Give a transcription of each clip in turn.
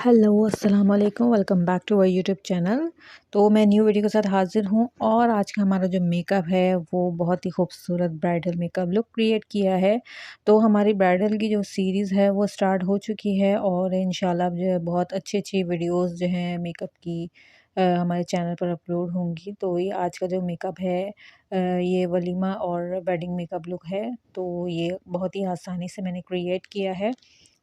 Hello अस्सलाम वालेकुम welcome back to our YouTube channel. तो मैं न्यू वीडियो के साथ हाज़िर हूँ और आज का हमारा जो मेकअप है वो बहुत ही खूबसूरत ब्राइडल मेकअप लुक क्रिएट किया है। तो हमारी ब्राइडल की जो सीरीज़ है वो स्टार्ट हो चुकी है और इंशाल्लाह जो है बहुत अच्छी वीडियोस जो हैं मेकअप की हमारे चैनल पर अपलोड होंगी। तो ये आज का जो मेकअप है ये वलीमा और वेडिंग मेकअप लुक है। तो ये बहुत ही आसानी से मैंने क्रिएट किया है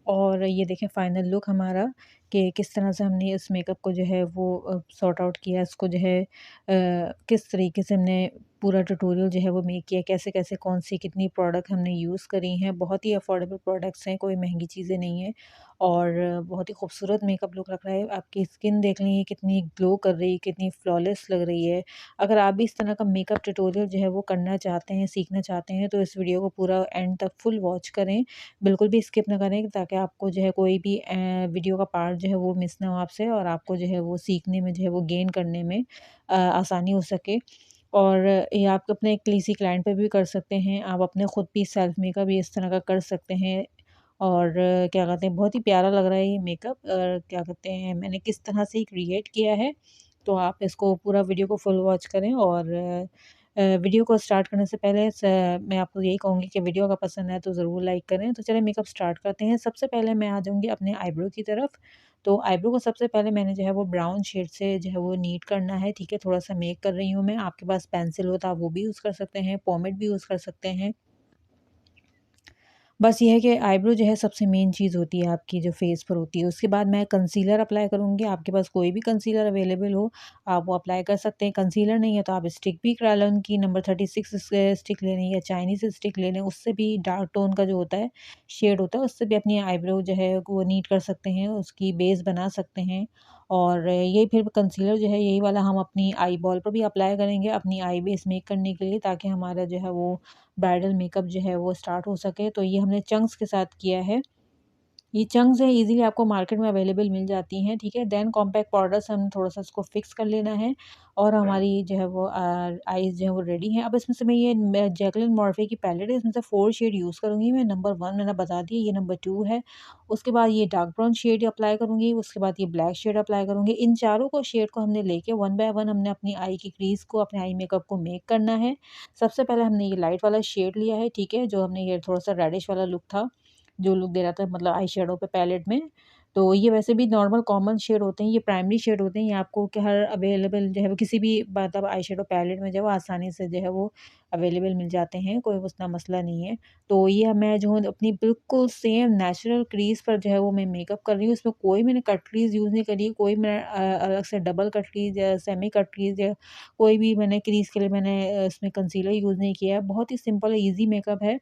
और ये देखें फाइनल लुक हमारा कि किस तरह से हमने इस मेकअप को जो है वो सॉर्ट आउट किया, इसको जो है किस तरीके से हमने पूरा ट्यूटोरियल जो है वो मेक किया, कैसे-कैसे कौन-सी कितनी प्रोडक्ट हमने यूज़ करी हैं। बहुत ही अफोर्डेबल प्रोडक्ट्स हैं, कोई महँगी चीज़ें नहीं हैं और बहुत ही खूबसूरत मेकअप लुक लग रहा है। आपकी स्किन देख लें ये कितनी ग्लो कर रही है, कितनी फ्लॉलेस लग रही है। अगर आप भी इस तरह का मेकअप ट्यूटोरियल जो है वो करना चाहते हैं, सीखना चाहते हैं तो इस वीडियो को पूरा एंड तक फुल वॉच करें। बिल्कुल भी स्किप ना करें ताकि आपको जो है कोई भी वीडियो का पार्ट जो है वो मिस ना हो आपसे और आपको जो है वो सीखने में जो है वो गेन करने में आसानी हो सके। और ये आप अपने किसी क्लाइंट पे भी कर सकते हैं, आप अपने खुद भी सेल्फ मेकअप भी इस तरह का कर सकते हैं। और क्या कहते हैं बहुत ही प्यारा लग रहा है ये मेकअप क्या कहते हैं मैंने किस तरह से क्रिएट किया है। तो आप इसको पूरा वीडियो को फुल वॉच करें और वीडियो को स्टार्ट करने से पहले मैं आपको यही कहूँगी कि वीडियो अगर पसंद है तो ज़रूर लाइक करें। तो चलिए मेकअप स्टार्ट करते हैं। सबसे पहले मैं आ जाऊँगी अपने आईब्रो की तरफ। तो आईब्रो को सबसे पहले मैंने जो है वो ब्राउन शेड से जो है वो नीट करना है, ठीक है? थोड़ा-सा मेक कर रही हूँ मैं। आपके पास पेंसिल हो तो आप वो भी यूज़ कर सकते हैं, पोमेड भी यूज़ कर सकते हैं। बस ये है कि आईब्रो जो है सबसे मेन चीज़ होती है आपकी जो फेस पर होती है। उसके बाद मैं कंसीलर अप्लाई करूँगी। आपके पास कोई भी कंसीलर अवेलेबल हो, आप वो अप्लाई कर सकते हैं। कंसीलर नहीं है तो आप स्टिक भी करा लें उनकी नंबर 36 स्टिक ले लें या चाइनीज़ स्टिक ले लें। उससे भी डार्क टोन का जो होता है, शेड होता है, उससे भी अपनी आईब्रो जो है वो नीट कर सकते हैं, उसकी बेस बना सकते हैं। और ये फिर कंसीलर जो है यही वाला हम अपनी आई बॉल पर भी अप्लाई करेंगे, अपनी आई बेस मेक करने के लिए ताकि हमारा जो है वो ब्राइडल मेकअप जो है वो स्टार्ट हो सके। तो ये हमने चंक्स के साथ किया है। ये चंक्स है इज़िली आपको मार्केट में अवेलेबल मिल जाती हैं, ठीक है? देन कॉम्पैक्ट पाउडर से हमने थोड़ा-सा इसको फिक्स कर लेना है और हमारी जो है वो आईज़ जो है वो रेडी हैं। अब इसमें से मैं जैकलिन मॉर्फे की पैलेट है, इसमें से 4 शेड यूज़ करूँगी मैं। नंबर 1 मैंने बता दिया, ये नंबर 2 है। उसके बाद ये डार्क ब्राउन शेड अप्लाई करूँगी, उसके बाद ये ब्लैक शेड अप्लाई करूँगी। इन चारों को शेड को हमने लेके वन बाय वन हमने अपनी आई की क्रीज़ को, अपने आई मेकअप को मेक करना है। सबसे पहले हमने ये लाइट वाला शेड लिया है, ठीक है? जो हमने ये थोड़ा-सा रेडिश वाला लुक था, जो लुक दे रहा था मतलब आई शैडो पे पैलेट में। तो ये वैसे भी नॉर्मल कॉमन शेड होते हैं, ये प्राइमरी शेड होते हैं, ये आपको कि हर अवेलेबल जो है वो किसी भी मतलब आई शैडो पैलेट में जो है वो आसानी से जो है वो अवेलेबल मिल जाते हैं, कोई उतना मसला नहीं है। तो ये मैं जो हूँ अपनी बिल्कुल सेम नेचुरल क्रीज़ पर जो है वो मैं मेकअप कर रही हूँ, इसमें कोई मैंने कट क्रीज़ यूज़ नहीं करी है, कोई मैं अलग से डबल कट क्रीज़ या सेमी कट क्रीज़ या कोई भी मैंने क्रीज़ के लिए मैंने इसमें कंसीलर यूज़ नहीं किया है, बहुत ही सिंपल ईज़ी मेकअप है।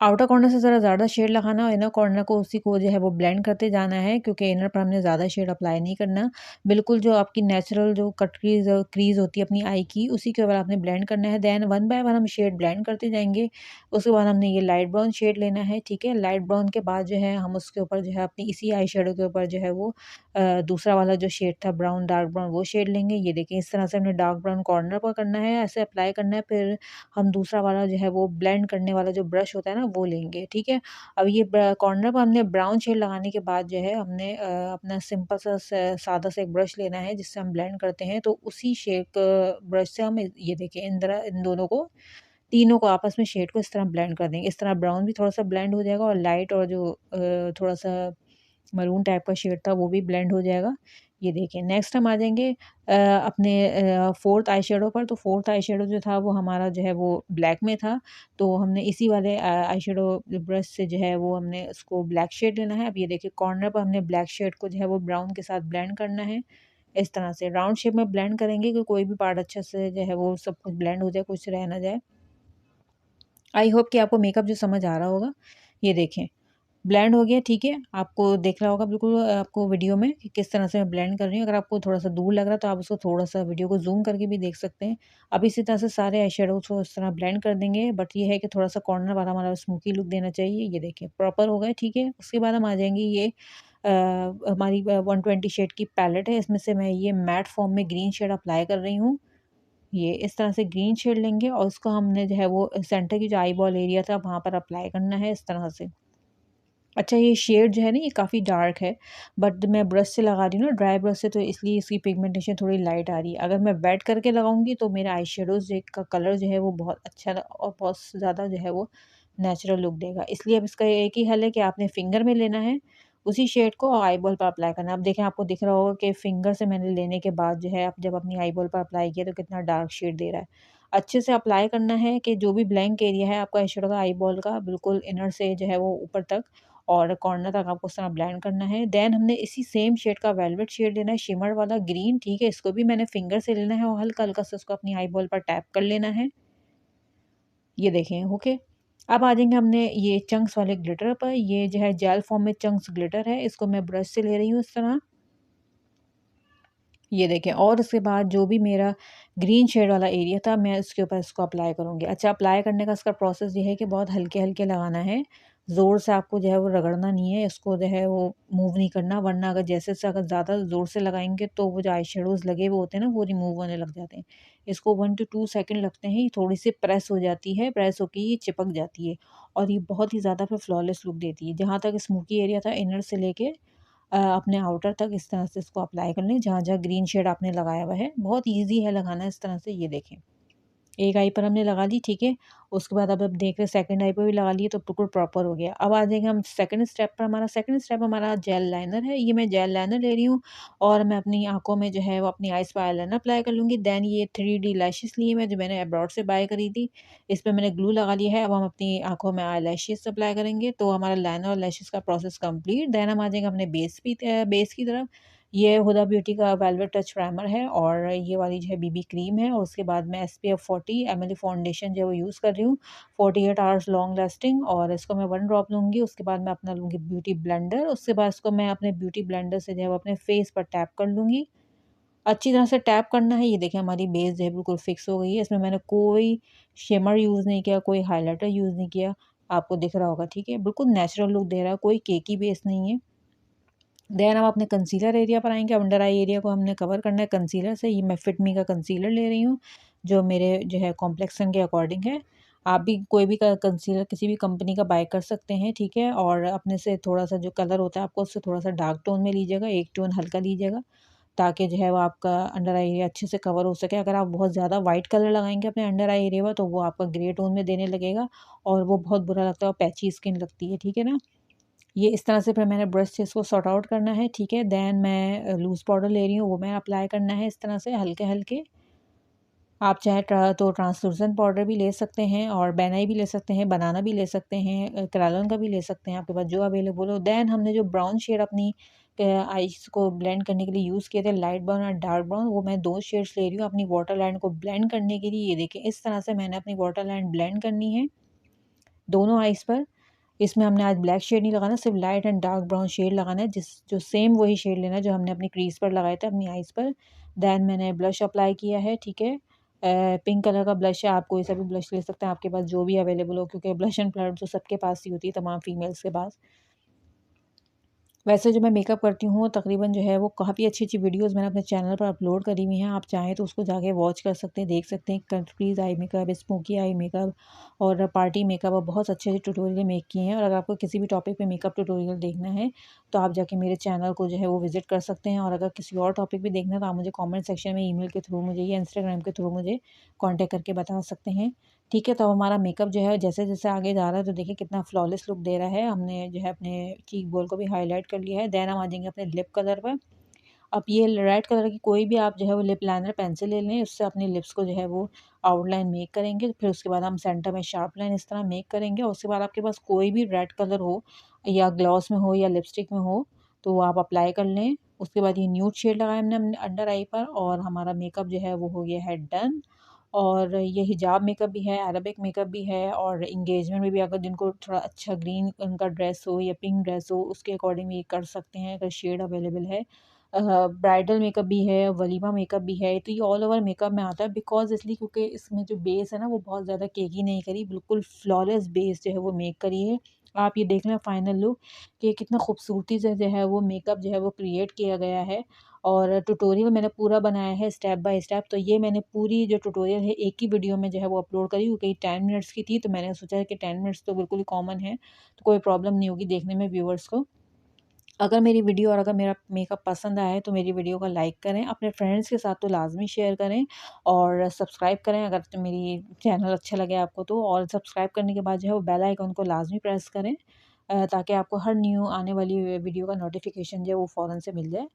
आउटर कॉर्नर से ज़रा ज़्यादा शेड लगाना और इनर कॉर्नर को उसी को जो है वो ब्लेंड करते जाना है क्योंकि इनर पर हमने ज़्यादा शेड अप्लाई नहीं करना। बिल्कुल जो आपकी नेचुरल जो कट क्रीज़ होती है अपनी आई की उसी के ऊपर आपने ब्लेंड करना है। देन वन बाय वन हम शेड ब्लेंड करते जाएँगे। उसके बाद हमने ये लाइट ब्राउन शेड लेना है, ठीक है? लाइट ब्राउन के बाद जो है हम उसके ऊपर जो है अपनी इसी आई शैडो के ऊपर जो है वो दूसरा वाला जो शेड था ब्राउन डार्क ब्राउन वो शेड लेंगे। ये देखिए इस तरह से हमने डार्क ब्राउन कॉर्नर पर करना है, ऐसे अप्लाई करना है। फिर हम दूसरा वाला जो है वो ब्लेंड करने वाला जो ब्रश होता है ना वो लेंगे, ठीक है? अब ये कॉर्नर पर हमने ब्राउन शेड लगाने के बाद जो है हमने अपना सिंपल सा सादा सा एक ब्रश लेना है जिससे हम ब्लेंड करते हैं। तो उसी शेड ब्रश से हम ये देखिए इन दोनों को तीनों को आपस में शेड को इस तरह ब्लेंड कर देंगे। इस तरह ब्राउन भी थोड़ा-सा ब्लेंड हो जाएगा और लाइट और जो थोड़ा-सा मरून टाइप का शेड था वो भी ब्लेंड हो जाएगा। ये देखिए नेक्स्ट हम आ जाएँगे अपने 4th आई शैडो पर। तो 4th आई शैडो जो था वो हमारा जो है वो ब्लैक में था। तो हमने इसी वाले आई शैडो ब्रश से जो है वो हमने उसको ब्लैक शेड लेना है। अब ये देखिए कॉर्नर पर हमने ब्लैक शेड को जो है वो ब्राउन के साथ ब्लेंड करना है। इस तरह से राउंड शेप में ब्लेंड करेंगे कि कोई भी पार्ट अच्छे से जो है वो सब कुछ ब्लेंड हो जाए, कुछ रह ना जाए। आई होप कि आपको मेकअप जो समझ आ रहा होगा। ये देखें ब्लेंड हो गया, ठीक है? आपको दिख रहा होगा बिल्कुल आपको वीडियो में कि किस तरह से मैं ब्लेंड कर रही हूँ। अगर आपको थोड़ा-सा दूर लग रहा है तो आप उसको थोड़ा-सा वीडियो को ज़ूम करके भी देख सकते हैं। अब इसी तरह से सारे आई शैडोज़ को इस तरह ब्लेंड कर देंगे बट ये है कि थोड़ा-सा कॉर्नर वाला हमारा स्मोकी लुक देना चाहिए। ये देखिए प्रॉपर हो गए, ठीक है? उसके बाद हम आ जाएँगे ये हमारी 120 शेड की पैलेट है। इसमें से मैं ये मैट फॉर्म में ग्रीन शेड अप्लाई कर रही हूँ। ये इस तरह से ग्रीन शेड लेंगे और उसको हमने जो है वो सेंटर की जो आई बॉल एरिया था वहाँ पर अप्लाई करना है इस तरह से। अच्छा ये शेड जो है ना ये काफ़ी डार्क है, बट मैं ब्रश से लगा रही हूँ ना, ड्राई ब्रश से, तो इसलिए इसकी पिगमेंटेशन थोड़ी लाइट आ रही है। अगर मैं वेट करके लगाऊंगी तो मेरा आई शेडोज़ का कलर जो है वो बहुत अच्छा और बहुत ज़्यादा जो है वो नेचुरल लुक देगा। इसलिए अब इसका एक ही हल है कि आपने फिंगर में लेना है उसी शेड को और आई बॉल पर अप्लाई करना है। अब देखें, आपको दिख रहा होगा कि फिंगर से मैंने लेने के बाद जो है, आप जब अपनी आई बॉल पर अप्लाई किया तो कितना डार्क शेड दे रहा है। अच्छे से अप्लाई करना है कि जो भी ब्लैंक एरिया है आपका आई शेडो का, आई बॉल का, बिल्कुल इनर से जो है वो ऊपर तक और कॉर्नर तक आपको उस तरह ब्लेंड करना है। देन हमने इसी सेम शेड का वेलवेट शेड लेना है, शिमर वाला ग्रीन, ठीक है। इसको भी मैंने फिंगर से लेना है और हल्का हल्का से उसको अपनी आई बॉल पर टैप कर लेना है। ये देखें, ओके। अब आ जाएंगे हमने ये चंक्स वाले ग्लिटर पर। ये जो है जेल फॉर्म में चंक्स ग्लिटर है, इसको मैं ब्रश से ले रही हूँ इस तरह। ये देखें, और उसके बाद जो भी मेरा ग्रीन शेड वाला एरिया था मैं उसके ऊपर इसको अप्लाई करूँगी। अच्छा, अप्लाई करने का इसका प्रोसेस ये है कि बहुत हल्के हल्के लगाना है, ज़ोर से आपको जो है वो रगड़ना नहीं है, इसको जो है वो मूव नहीं करना, वरना अगर जैसे से अगर ज़्यादा ज़ोर से लगाएंगे तो वो जो आई शेडोज़ लगे हुए होते हैं ना वो रिमूव होने लग जाते हैं। इसको 1 to 2 सेकेंड लगते हैं, ये थोड़ी सी प्रेस हो जाती है, प्रेस होकर ये चिपक जाती है और ये बहुत ही ज़्यादा फिर फ्लॉलेस लुक देती है। जहाँ तक स्मोकी एरिया था इनर से लेके अपने आउटर तक इस तरह से इसको अप्लाई कर लें, जहाँ-जहाँ ग्रीन शेड आपने लगाया हुआ है। बहुत ईज़ी है लगाना इस तरह से, ये देखें। एक आई पर हमने लगा ली, ठीक है। उसके बाद अब देख रहे हैं सेकंड आई पर भी लगा लिए तो बिल्कुल प्रॉपर हो गया। अब आ जाएंगे हम सेकंड स्टेप पर। हमारा सेकंड स्टेप हमारा जेल लाइनर है। ये मैं जेल लाइनर ले रही हूँ और मैं अपनी आँखों में जो है वो अपनी आइज़ पर आईलाइनर अप्लाई कर लूँगी। देन ये 3D लैशेज़ लिए मैं, जो मैंने अब्रॉड से बाय करी थी। इस पे मैंने ग्लू लगा लिया है। अब हम अपनी आँखों में आई लैशेज़ अप्लाई करेंगे तो हमारा लाइनर और लैशेज़ का प्रोसेस कंप्लीट। देन हम आ जाएंगे अपने बेस की तरफ। ये हुदा ब्यूटी का वेलवेट टच प्राइमर है और ये वाली जो है बीबी क्रीम है, और उसके बाद मैं SPF 40 ml फाउंडेशन जो है वो यूज़ कर रही हूँ, 48 आवर्स लॉन्ग लास्टिंग, और इसको मैं 1 ड्रॉप लूँगी। उसके बाद मैं अपना लूँगी ब्यूटी ब्लेंडर। उसके बाद इसको मैं अपने ब्यूटी ब्लेंडर से जो है वो अपने फेस पर टैप कर लूँगी। अच्छी तरह से टैप करना है। ये देखिए हमारी बेस जो है बिल्कुल फिक्स हो गई है। इसमें मैंने कोई शिमर यूज़ नहीं किया, कोई हाइलाइटर यूज़ नहीं किया। आपको दिख रहा होगा, ठीक है। बिल्कुल नेचुरल लुक दे रहा है, कोई केकी बेस नहीं है। देन हम अपने कंसीलर एरिया पर आएँगे। अंडर आई एरिया को हमने कवर करना है कंसीलर से। ये मैं फिट मी का कंसीलर ले रही हूँ, जो मेरे जो है कॉम्प्लेक्शन के अकॉर्डिंग है। आप भी कोई भी कंसीलर किसी भी कंपनी का बाय कर सकते हैं, ठीक है। और अपने से थोड़ा-सा जो कलर होता है आपको उससे थोड़ा-सा डार्क टोन में लीजिएगा, एक टोन हल्का लीजिएगा, ताकि जो है वो आपका अंडर आई एरिया अच्छे से कवर हो सके। अगर आप बहुत ज़्यादा वाइट कलर लगाएँगे अपने अंडर आई एरिया में तो वो आपका ग्रे टोन में देने लगेगा और वो बहुत बुरा लगता है और पैची स्किन लगती है, ठीक है ना। ये इस तरह से फिर मैंने ब्रश से इसको सॉर्ट आउट करना है, ठीक है। देन मैं लूज़ पाउडर ले रही हूँ, वो मैं अप्लाई करना है इस तरह से हल्के-हल्के। आप चाहे तो ट्रांसलूसेंट पाउडर भी ले सकते हैं और बेनाई भी ले सकते हैं, बनाना भी ले सकते हैं, क्रायोन का भी ले सकते हैं, आपके पास जो अवेलेबल हो। देन हमने जो ब्राउन शेड अपनी आइज़ को ब्लेंड करने के लिए यूज़ किए थे, लाइट ब्राउन और डार्क ब्राउन, वो मैं 2 शेड्स ले रही हूँ अपनी वाटर लाइन को ब्लेंड करने के लिए। ये देखिए इस तरह से मैंने अपनी वाटर लाइन ब्लेंड करनी है दोनों आइज़ पर। इसमें हमने आज ब्लैक शेड नहीं लगाना, सिर्फ light and dark brown shade लगाना है, जो सेम वही शेड लेना है जो हमने अपनी क्रीज पर लगाए थे अपनी आइज़ पर। देन मैंने ब्लश अप्लाई किया है, ठीक है। पिंक कलर का ब्लश है, आप कोई सा भी ब्लश ले सकते हैं, आपके पास जो भी अवेलेबल हो, क्योंकि ब्लश एंड प्लम तो सबके पास ही होती है, तमाम फीमेल्स के पास। वैसे जो मैं मेकअप करती हूँ तकरीबन जो है वो काफ़ी अच्छी-अच्छी वीडियोज़ मैंने अपने चैनल पर अपलोड करी हुई हैं। आप चाहें तो उसको जाके वॉच कर सकते हैं, देख सकते हैं। Countries eye makeup, smoky eye makeup और पार्टी मेकअप, और बहुत अच्छे-अच्छे ट्यूटोरियल मेक किए हैं। और अगर आपको किसी भी टॉपिक पे मेकअप ट्यूटोरियल देखना है तो आप जाके मेरे चैनल को जो है वो विज़िट कर सकते हैं। और अगर किसी और टॉपिक भी देखना है तो आप मुझे कमेंट सेक्शन में ईमेल के थ्रू मुझे या इंस्टाग्राम के थ्रू मुझे कॉन्टैक्ट करके बता सकते हैं। ठीक है, तो अब हमारा मेकअप जो है जैसे-जैसे आगे जा रहा है तो देखिए कितना फ्लॉलेस लुक दे रहा है। हमने जो है अपने चीक बोल को भी हाइलाइट कर लिया है। देन हम आ जाएँगे अपने लिप कलर पर। अब ये रेड कलर की कोई भी आप जो है वो लिप लाइनर पेंसिल ले लें, उससे अपने लिप्स को जो है वो आउटलाइन मेक करेंगे। फिर उसके बाद हम सेंटर में शार्प लाइन इस तरह मेक करेंगे, और उसके बाद आपके पास कोई भी रेड कलर हो या ग्लॉस में हो या लिपस्टिक में हो तो वो आप अप्लाई कर लें। उसके बाद ये न्यूड शेड लगाया हमने अंडर आई पर, और हमारा मेकअप जो है वो हो गया है डन। और ये हिजाब मेकअप भी है, अरबिक मेकअप भी है, और एंगेजमेंट में भी अगर जिनको थोड़ा अच्छा ग्रीन उनका ड्रेस हो या पिंक ड्रेस हो उसके अकॉर्डिंग ये कर सकते हैं अगर शेड अवेलेबल है। ब्राइडल मेकअप भी है, वलीमा मेकअप भी है, तो ये ऑल ओवर मेकअप में आता है। बिकॉज़ इसलिए क्योंकि इसमें जो बेस है ना वो बहुत ज़्यादा केकी नहीं करी, बिल्कुल फ्लॉलेस बेस जो है वो मेक करी है। आप ये देख लें फाइनल लुक कि कितना खूबसूरती से जो है वो मेकअप जो है वो क्रिएट किया गया है। और ट्यूटोरियल मैंने पूरा बनाया है स्टेप बाय स्टेप। तो ये मैंने पूरी जो ट्यूटोरियल है एक ही वीडियो में जो है वो अपलोड करी, क्योंकि 10 मिनट्स की थी, तो मैंने सोचा कि 10 मिनट्स तो बिल्कुल ही कॉमन है, तो कोई प्रॉब्लम नहीं होगी देखने में व्यूअर्स को। अगर मेरी वीडियो और अगर मेरा मेकअप पसंद आया है तो मेरी वीडियो को लाइक करें, अपने फ्रेंड्स के साथ तो लाज़मी शेयर करें और सब्सक्राइब करें अगर तो मेरी चैनल अच्छा लगे आपको तो। और सब्सक्राइब करने के बाद जो है वो बेल आइकन को लाज़मी प्रेस करें, ताकि आपको हर न्यू आने वाली वीडियो का नोटिफिकेशन जो है वो फ़ौरन से मिल जाए।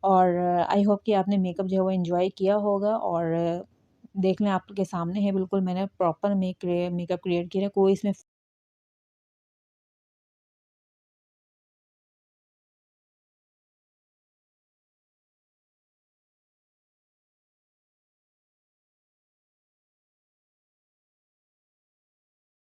और आई होप कि आपने मेकअप जो है वो एन्जॉय किया होगा। और देख लें आपके सामने है, बिल्कुल मैंने प्रॉपर मेकअप क्रिएट किया है, कोई इसमें